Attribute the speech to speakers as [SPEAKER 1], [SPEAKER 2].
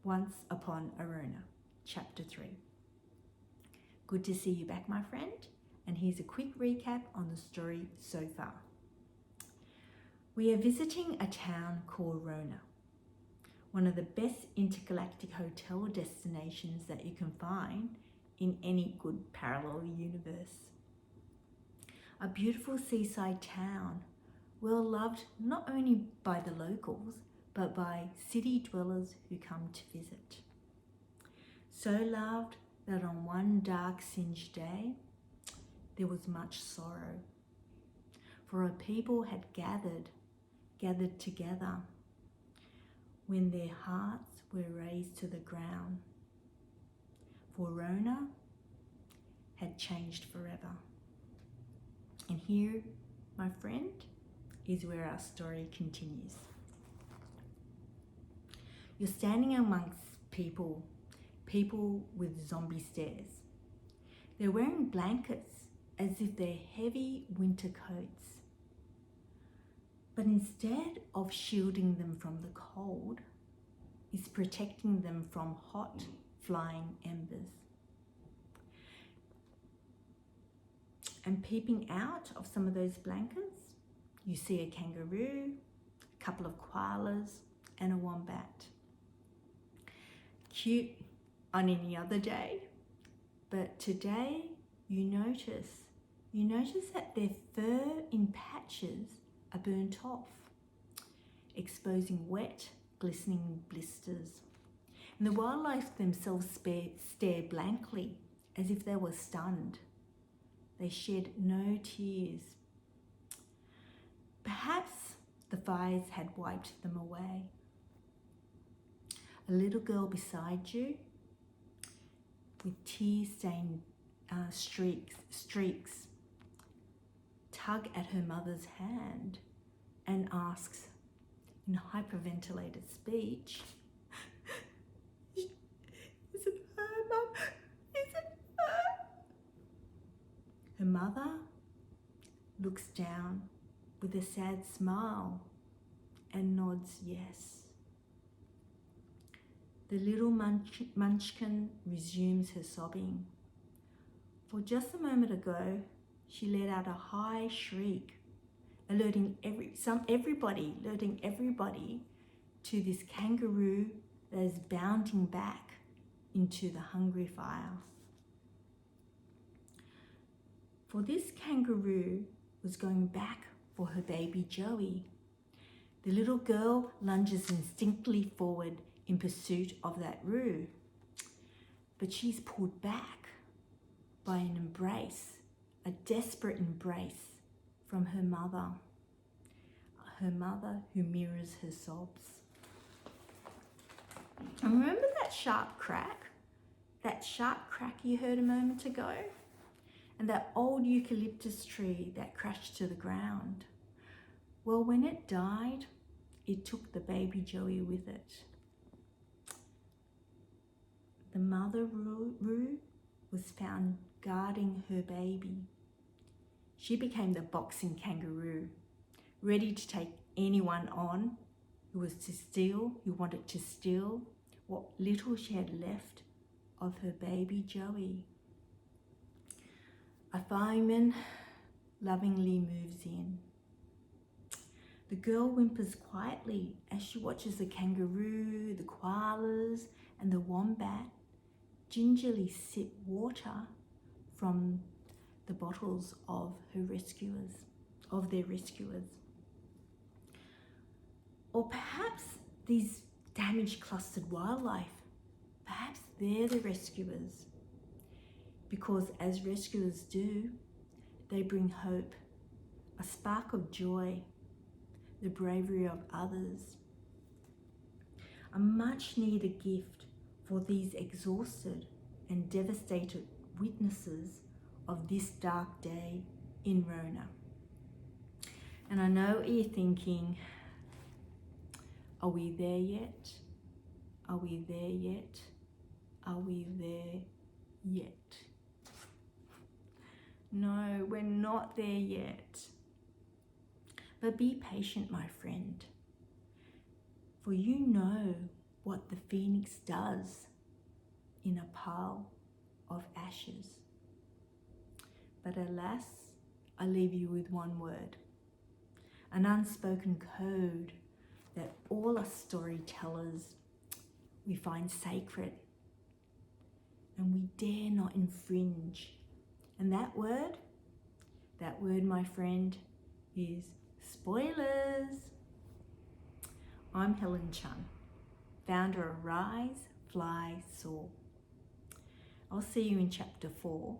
[SPEAKER 1] Once Upon a Wrona, Chapter 3. Good to see you back, my friend, and here's a quick recap on the story so far. We are visiting a town called Wrona, one of the best intergalactic hotel destinations that you can find in any good parallel universe. A beautiful seaside town, well loved not only by the locals, but by city dwellers who come to visit. So loved that on one dark singed day, there was much sorrow. For a people had gathered together when their hearts were raised to the ground. For Wrona had changed forever. And here, my friend, is where our story continues. You're standing amongst people with zombie stares. They're wearing blankets as if they're heavy winter coats. But instead of shielding them from the cold, it's protecting them from hot, flying embers. And peeping out of some of those blankets, you see a kangaroo, a couple of koalas, and a wombat. Cute on any other day, but today you notice that their fur in patches are burnt off, exposing wet, glistening blisters. And the wildlife themselves stare blankly as if they were stunned. They shed no tears. Perhaps the fires had wiped them away. A little girl beside you with tear-stained streaks tug at her mother's hand and asks in hyperventilated speech, "Is it her, Mum? Is it her?" Her mother looks down with a sad smile and nods yes. The little munchkin resumes her sobbing. For just a moment ago, she let out a high shriek, alerting everybody to this kangaroo that is bounding back into the hungry fire. For this kangaroo was going back for her baby Joey. The little girl lunges instinctively forward in pursuit of that roo, but she's pulled back by an embrace, a desperate embrace from her mother who mirrors her sobs. And remember that sharp crack you heard a moment ago? And that old eucalyptus tree that crashed to the ground? Well, when it died, it took the baby Joey with it. The mother roo was found guarding her baby. She became the boxing kangaroo, ready to take anyone on who wanted to steal what little she had left of her baby Joey. A fireman lovingly moves in. The girl whimpers quietly as she watches the kangaroo, the koalas, and the wombat gingerly sip water from the bottles of their rescuers. Or perhaps these damaged clustered wildlife, perhaps they're the rescuers. Because as rescuers do, they bring hope, a spark of joy, the bravery of others. A much needed gift for these exhausted and devastated witnesses of this dark day in Wrona. And I know what you're thinking, are we there yet? Are we there yet? Are we there yet? No, we're not there yet. But be patient, my friend, for you know what the phoenix does in a pile of ashes. But alas, I leave you with one word, an unspoken code that all us storytellers, we find sacred and we dare not infringe. And that word, my friend, is spoilers. I'm Helen Chung, founder of Rise, Fly, Soar. I'll see you in chapter 4.